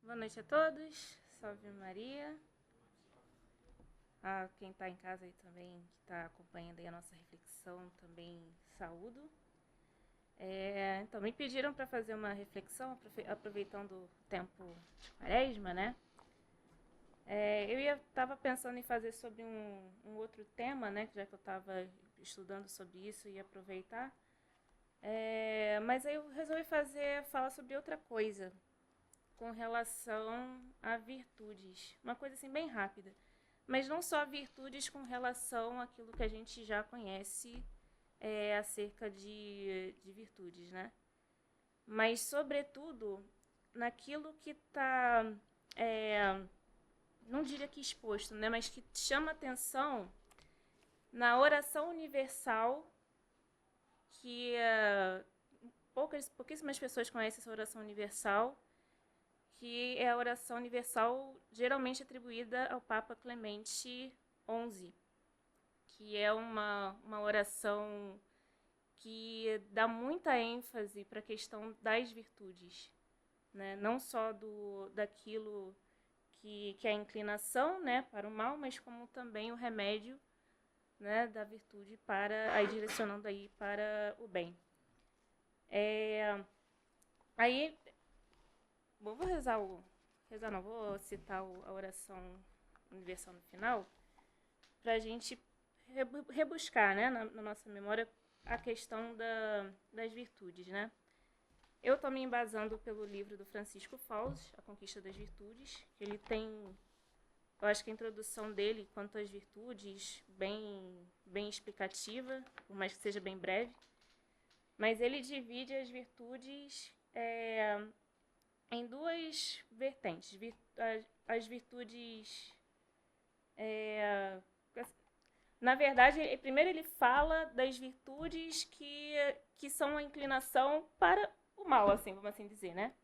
Boa noite a todos, salve Maria. A quem está em casa aí também, que está acompanhando aí a nossa reflexão, também saúdo. Então, me pediram para fazer uma reflexão, aproveitando o tempo de quaresma, né? Eu estava pensando em fazer sobre um outro tema, né? Já que eu estava estudando sobre isso e aproveitar. Mas aí eu resolvi falar sobre outra coisa, com relação a virtudes. Uma coisa assim bem rápida. Mas não só virtudes com relação àquilo que a gente já conhece acerca de virtudes, né? Mas, sobretudo, naquilo que está, não diria que exposto, né? Mas que chama atenção na oração universal, que pouquíssimas pessoas conhecem essa oração universal, que é a oração universal geralmente atribuída ao Papa Clemente XI, que é uma oração que dá muita ênfase para a questão das virtudes, né? Não só daquilo que é a inclinação, né, para o mal, mas como também o remédio, né, da virtude aí direcionando aí para o bem. Aí vou vou citar a oração universal no final, para a gente rebuscar, né, na nossa memória a questão das virtudes, né? Eu estou me embasando pelo livro do Francisco Fauzi, A Conquista das Virtudes. Ele tem, eu acho que a introdução dele quanto às virtudes bem explicativa, por mais que seja bem breve. Mas ele divide as virtudes em duas vertentes. As virtudes... Na verdade, primeiro ele fala das virtudes que são a inclinação para o mal, assim, vamos assim dizer, né?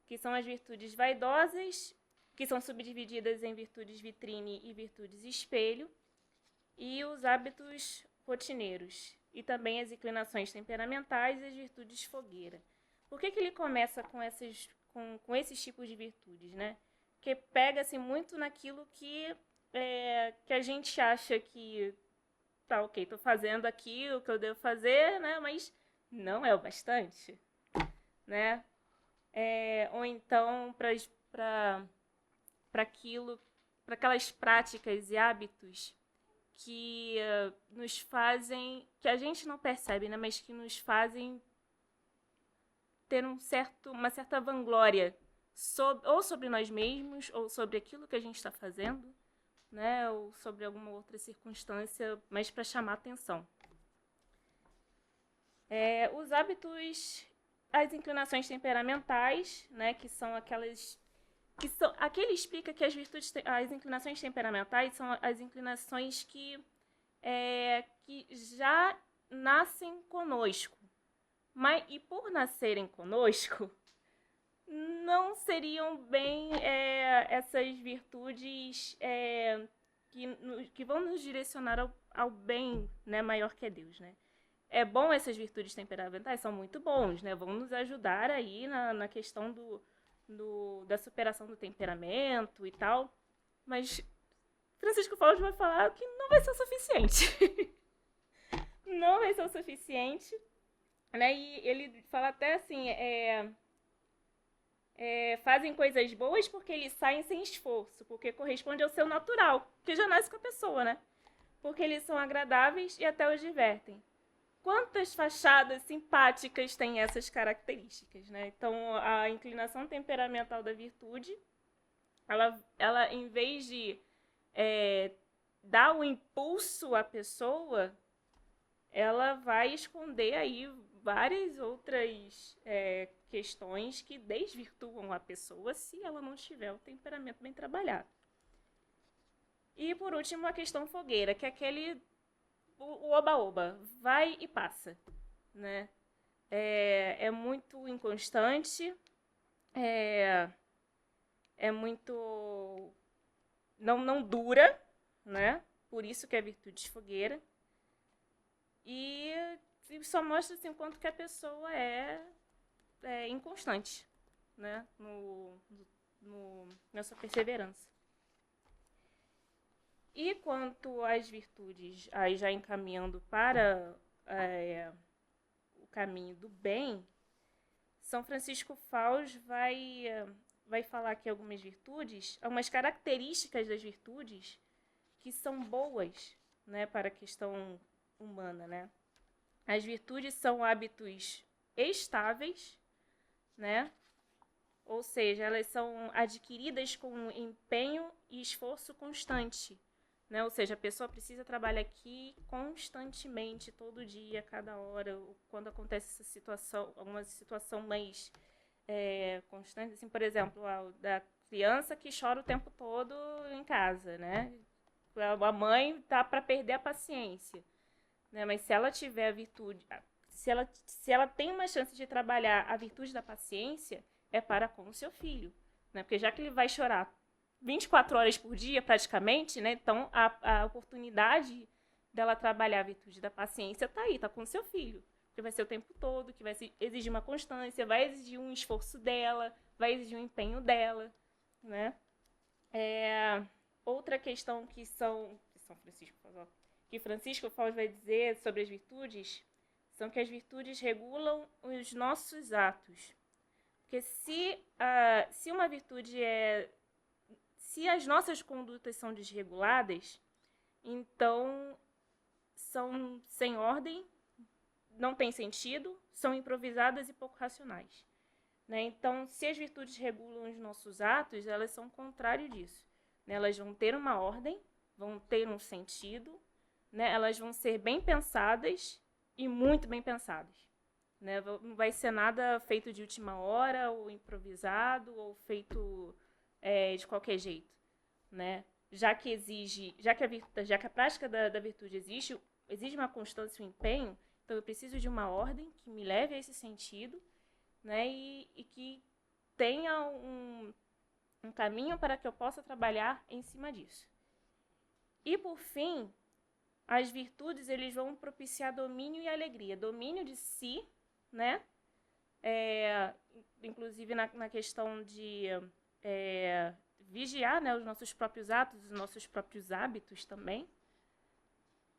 Que são as virtudes vaidosas, que são subdivididas em virtudes vitrine e virtudes espelho, e os hábitos rotineiros, e também as inclinações temperamentais e as virtudes fogueira. Por que ele começa com esses tipos de virtudes, né? Porque pega-se muito naquilo que a gente acha que tá ok, tô fazendo aqui o que eu devo fazer, né? Mas não é o bastante, né? Ou então para aquelas práticas e hábitos que nos fazem, que a gente não percebe, né? Mas que nos fazem ter uma certa vanglória ou sobre nós mesmos, ou sobre aquilo que a gente está fazendo, né? Ou sobre alguma outra circunstância, mas para chamar atenção. Os hábitos, as inclinações temperamentais, né? Que são aquelas... Aqui ele explica que as inclinações temperamentais são as inclinações que já nascem conosco. E por nascerem conosco, não seriam bem essas virtudes que vão nos direcionar ao bem, né, maior que é Deus, né? É bom essas virtudes temperamentais, são muito bons, né? Vão nos ajudar aí na questão da superação do temperamento e tal. Mas Francisco Fauzi vai falar que não vai ser o suficiente. Não vai ser o suficiente, né? E ele fala até assim, fazem coisas boas porque eles saem sem esforço, porque corresponde ao seu natural, que já nasce com a pessoa, né? Porque eles são agradáveis e até os divertem. Quantas fachadas simpáticas têm essas características, né? Então, a inclinação temperamental da virtude, ela em vez de dar o impulso à pessoa, ela vai esconder aí várias outras questões que desvirtuam a pessoa se ela não tiver o temperamento bem trabalhado. E, por último, a questão fogueira, que é o oba-oba, vai e passa, né? É muito inconstante, é muito... Não dura, né? Por isso que é virtude de fogueira. E só mostra assim, o quanto que a pessoa é inconstante, né? na sua perseverança. E quanto às virtudes, aí já encaminhando para o caminho do bem, São Francisco Faus vai falar aqui algumas virtudes, algumas características das virtudes que são boas, né, para a questão humana, né? As virtudes são hábitos estáveis, né? Ou seja, elas são adquiridas com empenho e esforço constante, né? Ou seja, a pessoa precisa trabalhar aqui constantemente, todo dia, cada hora. Quando acontece essa situação, alguma situação mais constante, assim, por exemplo, da criança que chora o tempo todo em casa, né? A mãe tá para perder a paciência, né? Mas se ela tiver a virtude, se ela tem uma chance de trabalhar a virtude da paciência, é para com o seu filho, né? Porque já que ele vai chorar 24 horas por dia, praticamente, né? Então, a oportunidade dela trabalhar a virtude da paciência está aí, está com o seu filho. Que vai ser o tempo todo, que vai exigir uma constância, vai exigir um esforço dela, vai exigir um empenho dela, né? Outra questão que Francisco Faus vai dizer sobre as virtudes são que as virtudes regulam os nossos atos. Porque se uma virtude se as nossas condutas são desreguladas, então são sem ordem, não tem sentido, são improvisadas e pouco racionais, né? Então, se as virtudes regulam os nossos atos, elas são o contrário disso, né? Elas vão ter uma ordem, vão ter um sentido, né? Elas vão ser bem pensadas e muito bem pensadas, né? Não vai ser nada feito de última hora, ou improvisado, ou feito de qualquer jeito, né? Já que a prática da virtude exige uma constância e um empenho, então eu preciso de uma ordem que me leve a esse sentido, né? E que tenha um caminho para que eu possa trabalhar em cima disso. E por fim, as virtudes eles vão propiciar domínio e alegria, domínio de si, né? Inclusive na questão de vigiar, né, os nossos próprios atos, os nossos próprios hábitos também,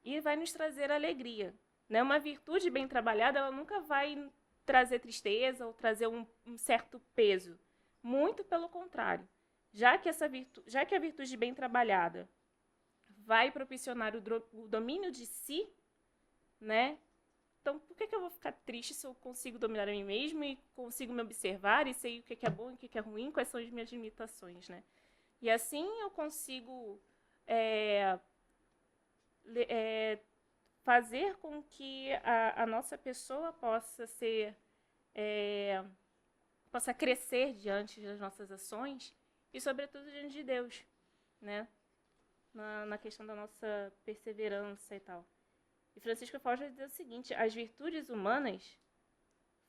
e vai nos trazer alegria, né? Uma virtude bem trabalhada, ela nunca vai trazer tristeza ou trazer um certo peso, muito pelo contrário. Já que a virtude bem trabalhada vai propiciar o domínio de si, né? Então, por que eu vou ficar triste se eu consigo dominar a mim mesmo e consigo me observar e sei o que é bom e o que é ruim, quais são as minhas limitações, né? E assim eu consigo fazer com que a nossa pessoa possa crescer diante das nossas ações e, sobretudo, diante de Deus, né? Na questão da nossa perseverança e tal. E Francisco Faus vai dizer o seguinte: as virtudes humanas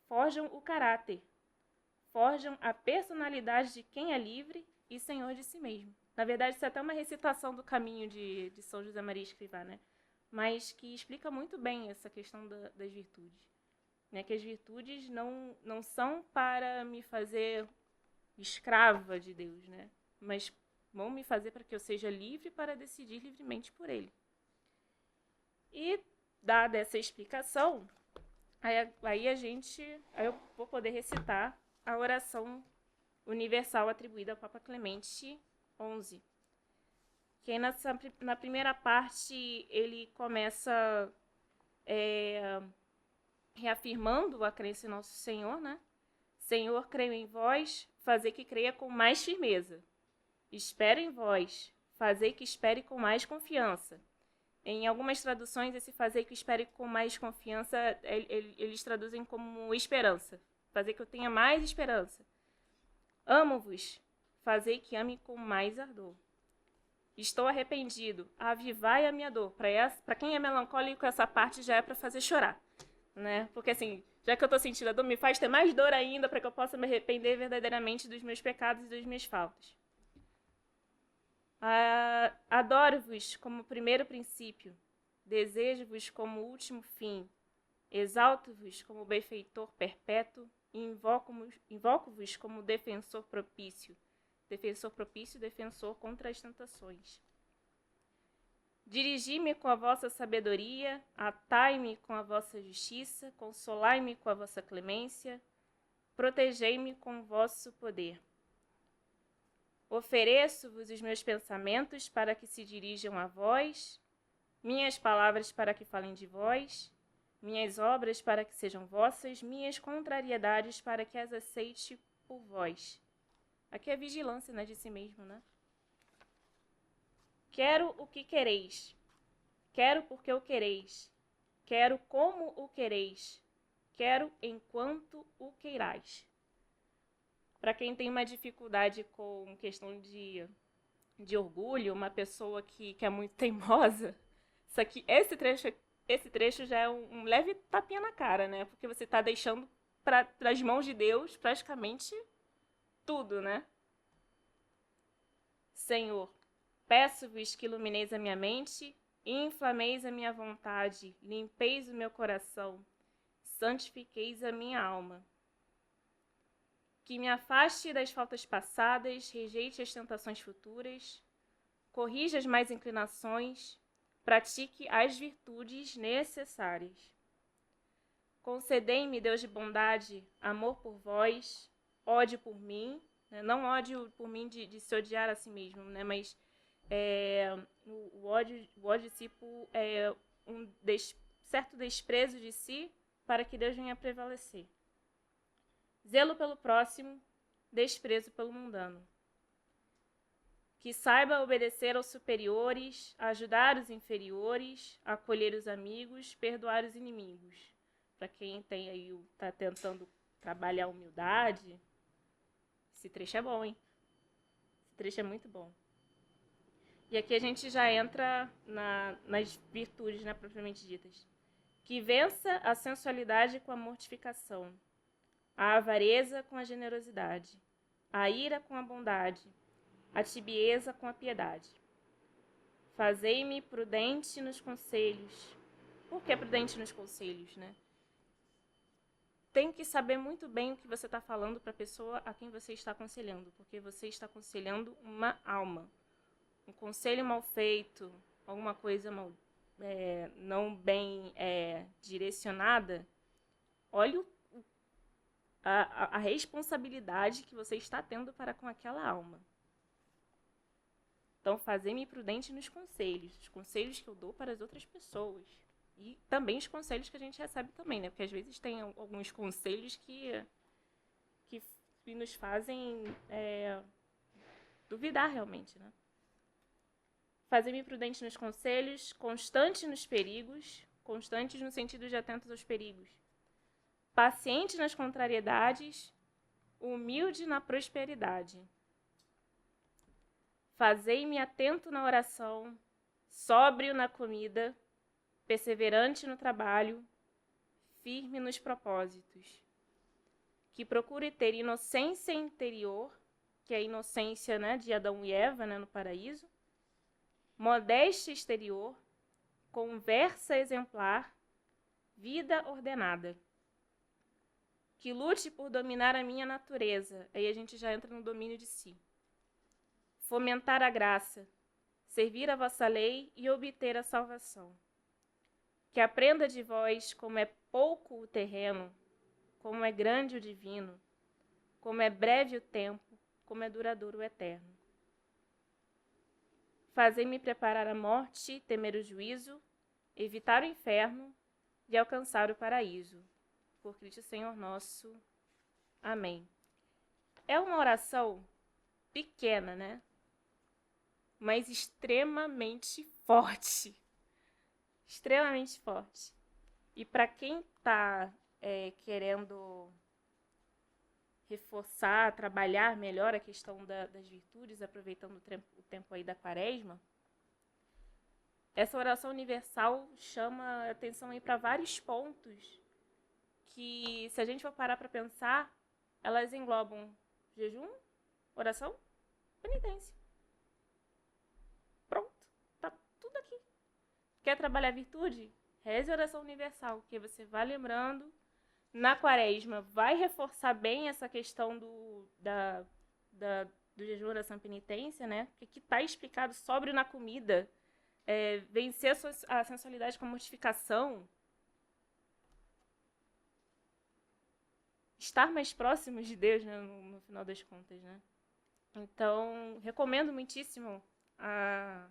forjam o caráter, forjam a personalidade de quem é livre e senhor de si mesmo. Na verdade, isso é até uma recitação do caminho de São José Maria Escrivá, né? Mas que explica muito bem essa questão das virtudes. Né? Que as virtudes não são para me fazer escrava de Deus, né? Mas vão me fazer para que eu seja livre para decidir livremente por Ele. E, dada essa explicação, aí eu vou poder recitar a oração universal atribuída ao Papa Clemente XI. Que aí na primeira parte ele começa reafirmando a crença em Nosso Senhor, né? Senhor, creio em vós, fazei que creia com mais firmeza. Espero em vós, fazei que espere com mais confiança. Em algumas traduções, esse fazer que espere com mais confiança, eles traduzem como esperança. Fazer que eu tenha mais esperança. Amo-vos, fazei que ame com mais ardor. Estou arrependido, avivai a minha dor. Para quem é melancólico, essa parte já é para fazer chorar, né? Porque assim, já que eu estou sentindo a dor, me faz ter mais dor ainda para que eu possa me arrepender verdadeiramente dos meus pecados e das minhas faltas. Adoro-vos como primeiro princípio, desejo-vos como último fim, exalto-vos como benfeitor perpétuo e invoco-vos como defensor propício. defensor propício, defensor contra as tentações. Dirigi-me com a vossa sabedoria, atai-me com a vossa justiça, consolai-me com a vossa clemência, protegei-me com o vosso poder. Ofereço-vos os meus pensamentos para que se dirijam a vós, minhas palavras para que falem de vós, minhas obras para que sejam vossas, minhas contrariedades para que as aceite por vós. Aqui é vigilância, né, de si mesmo, né? Quero o que quereis. Quero porque o quereis. Quero como o quereis. Quero enquanto o queirais. Para quem tem uma dificuldade com questão de orgulho, uma pessoa que é muito teimosa, esse trecho já é um leve tapinha na cara, né? Porque você está deixando para as mãos de Deus praticamente tudo, né? Senhor, peço-vos que ilumineis a minha mente, inflameis a minha vontade, limpeis o meu coração, santifiqueis a minha alma. Que me afaste das faltas passadas, rejeite as tentações futuras, corrija as más inclinações, pratique as virtudes necessárias. Concedei-me, Deus de bondade, amor por vós, ódio por mim, né? Não ódio por mim de se odiar a si mesmo, né? Mas o ódio de si é certo desprezo de si para que Deus venha prevalecer. Zelo pelo próximo, desprezo pelo mundano. Que saiba obedecer aos superiores, ajudar os inferiores, acolher os amigos, perdoar os inimigos. Para quem está tentando trabalhar a humildade, esse trecho é bom, hein? Esse trecho é muito bom. E aqui a gente já entra nas virtudes, né, propriamente ditas. Que vença a sensualidade com a mortificação, a avareza com a generosidade, a ira com a bondade, a tibieza com a piedade. Fazei-me prudente nos conselhos. Por que prudente nos conselhos, né? Tem que saber muito bem o que você está falando para a pessoa a quem você está aconselhando, porque você está aconselhando uma alma. Um conselho mal feito, alguma coisa não bem direcionada, olha a responsabilidade que você está tendo para com aquela alma. Então, fazer-me prudente nos conselhos, os conselhos que eu dou para as outras pessoas. E também os conselhos que a gente recebe também, né? Porque às vezes tem alguns conselhos que nos fazem duvidar realmente, né? Fazer-me prudente nos conselhos, constante nos perigos, constantes no sentido de atentos aos perigos. Paciente nas contrariedades, humilde na prosperidade. Fazei-me atento na oração, sóbrio na comida, perseverante no trabalho, firme nos propósitos. Que procure ter inocência interior, que é a inocência, né, de Adão e Eva, né, no paraíso, modéstia exterior, conversa exemplar, vida ordenada. Que lute por dominar a minha natureza, aí a gente já entra no domínio de si. Fomentar a graça, servir a vossa lei e obter a salvação. Que aprenda de vós como é pouco o terreno, como é grande o divino, como é breve o tempo, como é duradouro o eterno. Fazei-me preparar a morte, temer o juízo, evitar o inferno e alcançar o paraíso. Por Cristo Senhor nosso. Amém. É uma oração pequena, né? Mas extremamente forte. Extremamente forte. E para quem está querendo reforçar, trabalhar melhor a questão das virtudes, aproveitando o tempo aí da quaresma, essa oração universal chama atenção aí para vários pontos que, se a gente for parar para pensar, elas englobam jejum, oração, penitência. Pronto, tá tudo aqui. Quer trabalhar a virtude? Reze a oração universal, que você vai lembrando. Na quaresma, vai reforçar bem essa questão do jejum, oração e penitência, né? O que está explicado sóbrio na comida, vencer a sensualidade com a mortificação, estar mais próximos de Deus, né, no final das contas, né? Então, recomendo muitíssimo a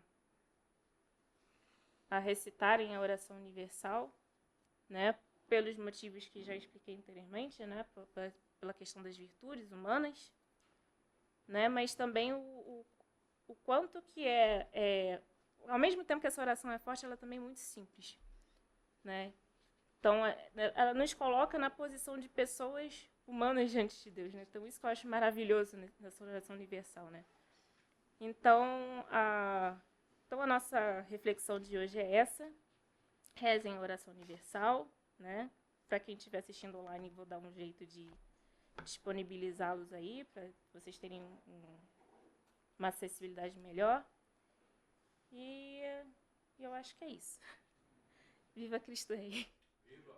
recitarem a oração universal, né? Pelos motivos que já expliquei anteriormente, né? Pela questão das virtudes humanas, né? Mas também o quanto que ao mesmo tempo que essa oração é forte, ela também é muito simples, né? Então, ela nos coloca na posição de pessoas humanas diante de Deus, né? Então, isso que eu acho maravilhoso nessa oração universal, né? Então, a nossa reflexão de hoje é essa. Rezem a oração universal, né? Para quem estiver assistindo online, vou dar um jeito de disponibilizá-los aí, para vocês terem uma acessibilidade melhor. E eu acho que é isso. Viva Cristo Rei! Viva!